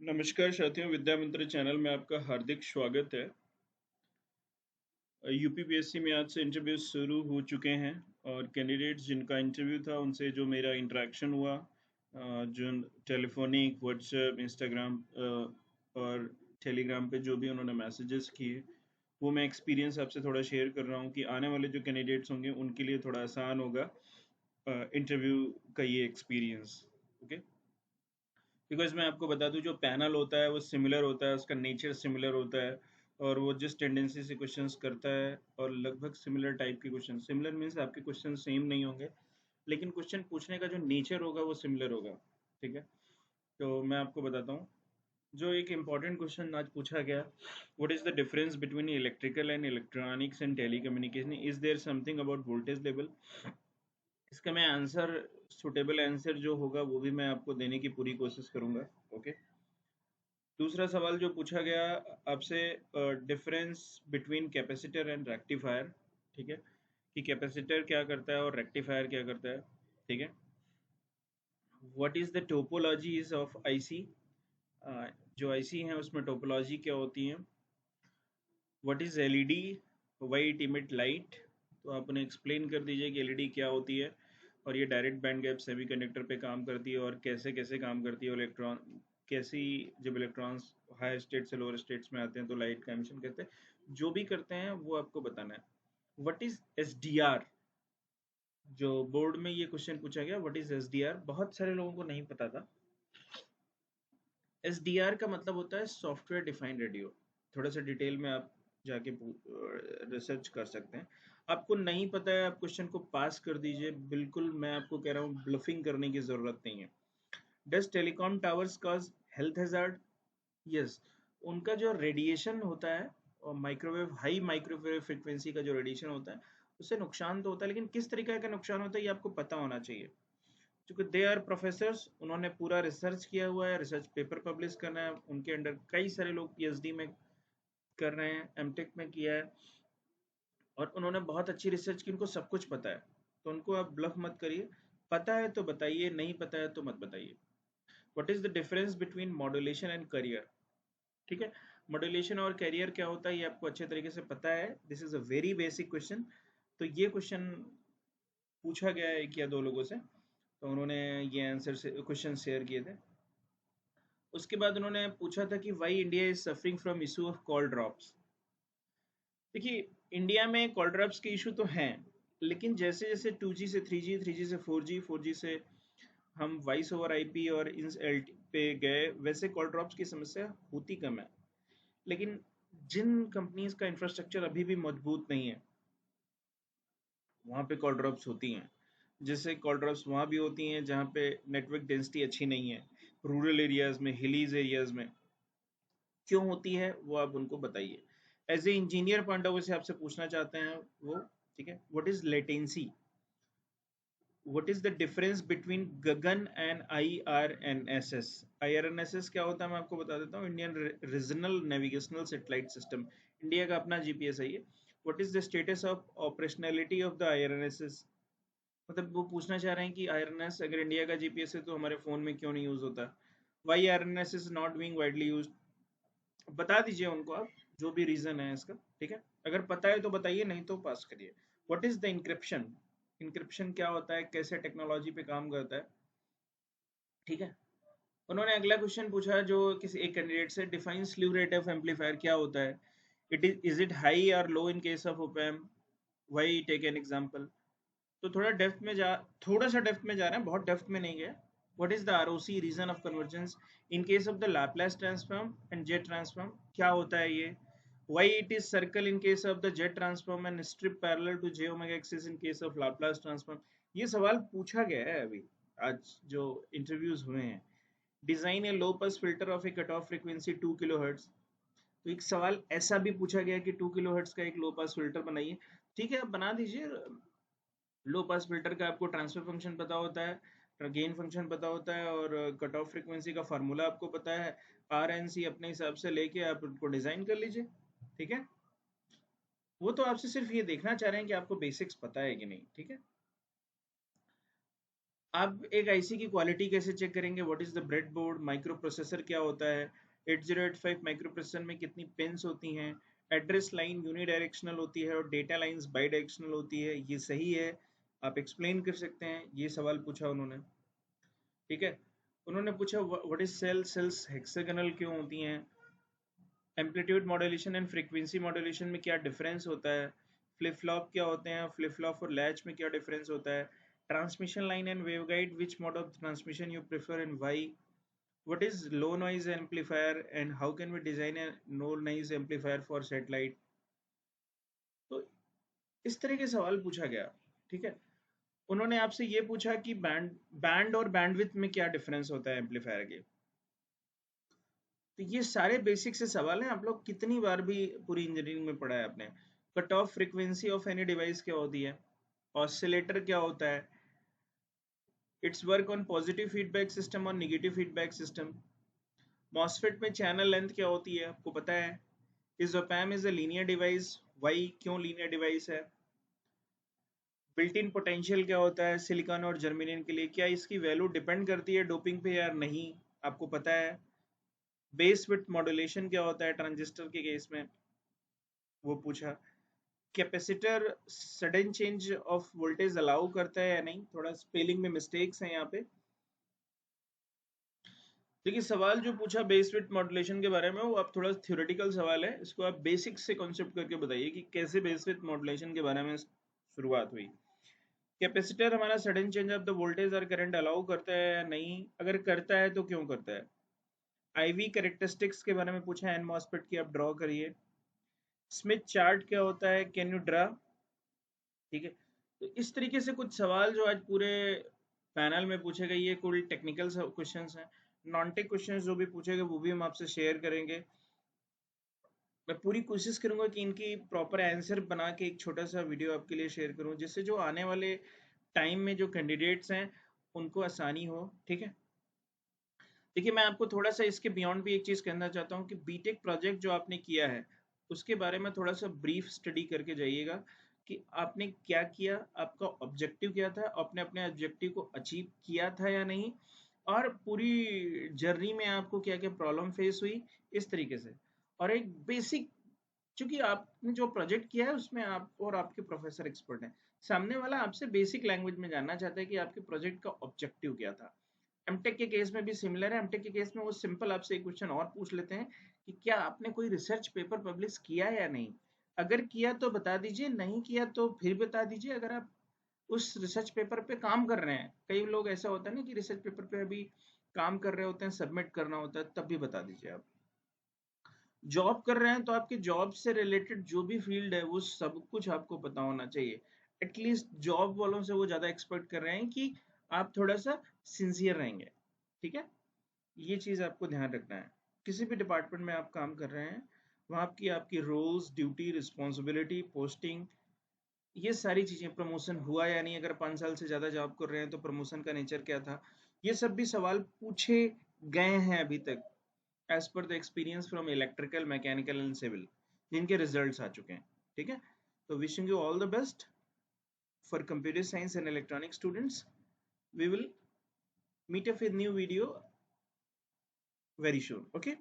नमस्कार साथियों, विद्या मंत्र चैनल में आपका हार्दिक स्वागत है। यूपीपीएससी में आज से इंटरव्यू शुरू हो चुके हैं और कैंडिडेट्स जिनका इंटरव्यू था उनसे जो मेरा इंटरेक्शन हुआ, जो टेलीफोनिक, व्हाट्सएप, इंस्टाग्राम और टेलीग्राम पे जो भी उन्होंने मैसेजेस किए, वो मैं एक्सपीरियंस आपसे थोड़ा शेयर कर रहा हूँ कि आने वाले जो कैंडिडेट्स होंगे उनके लिए थोड़ा आसान होगा इंटरव्यू का ये एक्सपीरियंस। ओके, बिकॉज मैं आपको बता दूं, जो पैनल होता है वो सिमिलर होता है, उसका नेचर सिमिलर होता है और वो जिस टेंडेंसी से क्वेश्चंस करता है और लगभग सिमिलर टाइप के क्वेश्चन, सिमिलर मीन्स आपके क्वेश्चन सेम नहीं होंगे लेकिन क्वेश्चन पूछने का जो नेचर होगा वो सिमिलर होगा। ठीक है, तो मैं आपको बताता हूँ। जो एक इम्पॉर्टेंट क्वेश्चन आज पूछा गया, what is the difference between electrical and electronics and telecommunication, is there something about voltage level. इसका मैं आंसर, सुटेबल आंसर जो होगा वो भी मैं आपको देने की पूरी कोशिश करूंगा। ओके, दूसरा सवाल जो पूछा गया आपसे, difference between capacitor and rectifier. ठीक है, कि कैपेसिटर क्या करता है और रेक्टिफायर क्या करता है। ठीक है, what is the topologies of IC, जो आईसी हैं उसमें टोपोलॉजी क्या होती है। What is LED, why it emit light. तो आप उन्हें एक्सप्लेन कर दीजिए कि एलईडी क्या होती है और ये डायरेक्ट बैंड गैप सेमीकंडक्टर पे काम करती है और कैसे कैसे काम करती है। और इलेक्ट्रॉन कैसी, जब इलेक्ट्रॉन्स हायर स्टेट से लोअर स्टेट्स में आते हैं तो लाइट का एमिशन करते हैं, जो भी करते हैं वो आपको बताना है। व्हाट इज एसडीआर, जो बोर्ड में ये क्वेश्चन पूछा गया, व्हाट इज एसडीआर, बहुत सारे लोगों को नहीं पता था। एसडीआर का मतलब होता है सॉफ्टवेयर डिफाइंड रेडियो। थोड़ा सा डिटेल में आप जाके रिसर्च कर सकते हैं। आपको नहीं पता है, आप क्वेश्चन को पास कर दीजिए, बिल्कुल मैं आपको कह रहा हूँ, ब्लफिंग करने की जरूरत नहीं है। Does telecom towers cause health hazard? Yes, उनका जो रेडिएशन होता है और माइक्रोवेव, हाई माइक्रोवेव फ्रिक्वेंसी का जो रेडिएशन होता है उससे नुकसान तो होता है, लेकिन किस तरीके का नुकसान होता है ये आपको पता होना चाहिए। क्योंकि दे आर प्रोफेसर्स, उन्होंने पूरा रिसर्च किया हुआ है, रिसर्च पेपर पब्लिश करना है, उनके अंडर कई सारे लोग पीएचडी में कर रहे हैं, एमटेक में किया है और उन्होंने बहुत अच्छी रिसर्च की, उनको सब कुछ पता है। तो उनको आप ब्लफ मत करिए, पता है तो बताइए, नहीं पता है तो मत बताइए। What is the difference between modulation and career. ठीक है, मॉड्यूलेशन और कैरियर क्या होता है ये आपको अच्छे तरीके से पता है। This is a very basic question. तो ये क्वेश्चन पूछा गया है एक या दो लोगों से, तो उन्होंने ये आंसर से क्वेश्चन शेयर किए थे। उसके बाद उन्होंने पूछा था कि why India is suffering from issue of call drops. देखिए, इंडिया में कॉल ड्रॉप्स के इशू तो हैं, लेकिन जैसे जैसे 2G से 3G, 3G से 4G, 4G से हम वॉइस ओवर आईपी और इन पे गए, वैसे कॉल ड्रॉप्स की समस्या होती कम है। लेकिन जिन कंपनीज का इंफ्रास्ट्रक्चर अभी भी मजबूत नहीं है वहाँ पे कॉल ड्रॉप्स होती हैं। जैसे कॉल ड्रॉप्स वहाँ भी होती हैं जहाँ पे नेटवर्क डेंसिटी अच्छी नहीं है, रूरल एरियाज में, हिलीज एरियाज में। क्यों होती है वो आप उनको बताइए। As a engineer point of view से आपसे पूछना चाहते हैं वो। ठीक है, what is latency, what is the difference between Gagan and IRNSS। IRNSS क्या होता है मैं आपको बता देता हूँ, Indian regional navigational satellite system, India का अपना जीपीएस है ये। What is the status of operationality of the IRNSS। मतलब वो पूछना चाह रहे हैं कि आईआरएनएस अगर इंडिया का जीपीएस है तो हमारे फोन में क्यों नहीं यूज होता। Why IRNS is not being widely use, बता दीजिए उनको आप, जो भी रीजन है इसका। ठीक है, अगर पता है तो बताइए, नहीं तो पास करिए। What is the encryption, encryption क्या होता है, कैसे टेक्नोलॉजी पे काम करता है। ठीक है, उन्होंने अगला क्वेश्चन पूछा जो किसी एक कैंडिडेट से, define slew rate of amplifier क्या होता है। इज इट हाई और low in case of op amp, why take an example. तो थोड़ा सा डेप्थ में जा रहे हैं, बहुत डेप्थ में नहीं गए। What is the ROC, region of convergence in case of the Laplace transform and Z transform, क्या होता है ये। Why it is circle in case of the Z transform and strip parallel to j omega axis in case of Laplace transform. ये सवाल पूछा गया है अभी आज जो इंटरव्यूज हुए हैं। Design A low pass filter of A cut off frequency 2 kilohertz. तो एक सवाल ऐसा भी पूछा गया कि 2 किलोहर्ट्ज का एक लो पास फिल्टर बनाइए। ठीक है, आप बना दीजिए। लो पास फिल्टर का आपको ट्रांसफर फंक्शन पता होता है, गेन फंक्शन पता होता है और कट ऑफ फ्रीक्वेंसी का फार्मूला आपको पता है। RNC अपने हिसाब से लेके आप उनको डिजाइन कर लीजिए। ठीक है, वो तो आपसे सिर्फ ये देखना चाह रहे हैं कि आपको बेसिक्स पता है कि नहीं। ठीक है, आप एक आईसी की क्वालिटी कैसे चेक करेंगे? What is the bread board? Micro processor क्या होता है? 8085 माइक्रो प्रोसेसर में कितनी पिन्स होती हैं? एड्रेस लाइन यूनिडायरेक्शनल होती है और डेटा लाइंस बाई डायरेक्शनल होती है, ये सही है? आप एक्सप्लेन कर सकते हैं? ये सवाल पूछा उन्होंने। ठीक है। उन्होंने पूछा व्हाट इज सेल्स हेक्सागोनल क्यों होती हैं? Amplitude modulation and frequency modulation में क्या डिफरेंस होता है? फ्लिप फ्लॉप क्या होते हैं? फ्लिप फ्लॉप और लैच में क्या डिफरेंस होता है? Transmission line and waveguide, which mode of transmission you prefer and why? What is low noise amplifier and how can we design a no noise amplifier for satellite? तो इस तरह के सवाल पूछा गया। ठीक है। उन्होंने आपसे ये पूछा कि बैंड और बैंडविड्थ में क्या डिफरेंस होता है एम्पलीफायर के। तो ये सारे बेसिक से सवाल हैं, आप लोग कितनी बार भी पूरी इंजीनियरिंग में पढ़ा है आपने। Cut off frequency of any device क्या होती है? ऑसिलेटर क्या होता है? It's work on positive feedback system और निगेटिव फीडबैक सिस्टम। मॉसफेट में चैनल लेंथ क्या होती है, आपको पता है? Is op-amp is a linear device? Why, क्यों लीनियर डिवाइस है? बिल्ट इन पोटेंशियल क्या होता है सिलिकॉन और जर्मेनियम के लिए? क्या इसकी वैल्यू डिपेंड करती है डोपिंग पे या नहीं, आपको पता है? बेस विड्थ मॉड्यूलेशन क्या होता है ट्रांजिस्टर के केस में, वो पूछा। Capacitor sudden change of voltage allow करता है या नहीं? थोड़ा स्पेलिंग में मिस्टेक्स हैं यहाँ पे। देखिए सवाल जो पूछा बेस विड्थ मॉड्यूलेशन के बारे में, वो आप थोड़ा थ्योरेटिकल सवाल है, इसको आप बेसिक से कॉन्सेप्ट करके बताइए कि कैसे बेस विड्थ मॉड्यूलेशन के बारे में शुरुआत हुई। कैपेसिटर हमारा sudden change of the voltage और करंट अलाउ करता है या नहीं? अगर करता है तो क्यों करता है? आईवी कैरेक्टरिस्टिक्स के बारे में पूछा है, एन मॉसफेट की, आप ड्रॉ करिए। स्मिथ चार्ट क्या होता है, कैन यू ड्रा? ठीक है। तो इस तरीके से कुछ सवाल जो आज पूरे पैनल में पूछे गए, ये कुल टेक्निकल क्वेश्चंस हैं। नॉन टेक क्वेश्चंस जो भी पूछे गए वो भी हम आपसे शेयर करेंगे। मैं पूरी कोशिश करूंगा कि इनकी प्रॉपर आंसर बना के एक छोटा सा वीडियो आपके लिए शेयर करूं, जिससे जो आने वाले टाइम में जो कैंडिडेट्स हैं उनको आसानी हो। ठीक है। देखिए मैं आपको थोड़ा सा इसके बियॉन्ड भी एक चीज़ कहना चाहता हूँ कि बीटेक प्रोजेक्ट जो आपने किया है उसके बारे में थोड़ा सा ब्रीफ स्टडी करके जाइएगा कि आपने क्या किया, आपका ऑब्जेक्टिव क्या था, आपने अपने ऑब्जेक्टिव को अचीव किया था या नहीं, और पूरी जर्नी में आपको क्या क्या प्रॉब्लम फेस हुई, इस तरीके से। और एक बेसिक, क्योंकि आपने जो प्रोजेक्ट किया है उसमें आप और आपके प्रोफेसर एक्सपर्ट हैं, सामने वाला आपसे बेसिक लैंग्वेज में जानना चाहता है कि आपके प्रोजेक्ट का ऑब्जेक्टिव क्या था। एमटेक के केस में भी सिमिलर है। एमटेक के केस में वो सिंपल आपसे एक क्वेश्चन और पूछ लेते हैं कि क्या आपने कोई रिसर्च पेपर पब्लिश किया या नहीं? अगर किया तो बता दीजिए, नहीं किया तो फिर बता दीजिए। अगर आप उस रिसर्च पेपर पे काम कर रहे हैं, कई लोग ऐसा होता है ना कि रिसर्च पेपर पे अभी काम कर रहे होते हैं, सबमिट करना होता है, तब भी बता दीजिए। आप जॉब कर रहे हैं तो आपके जॉब से रिलेटेड जो भी फील्ड है वो सब कुछ आपको पता होना चाहिए। एटलीस्ट जॉब वालों से वो ज़्यादा एक्सपेक्ट कर रहे हैं कि आप थोड़ा सा सिंसियर रहेंगे। ठीक है। ये चीज़ आपको ध्यान रखना है। किसी भी डिपार्टमेंट में आप काम कर रहे हैं, वहाँ की आपकी रोल्स, ड्यूटी, रिस्पॉन्सिबिलिटी, पोस्टिंग, ये सारी चीज़ें, प्रमोशन हुआ या नहीं, अगर 5 साल से ज़्यादा जॉब कर रहे हैं तो प्रमोशन का नेचर क्या था, ये सब भी सवाल पूछे गए हैं अभी तक, as per the experience from electrical, mechanical and civil, जिनके रिजल्ट्स आ चुके हैं। ठीक है। तो wishing you all the best for computer science and electronic students. We will meet up with new video very soon. Okay.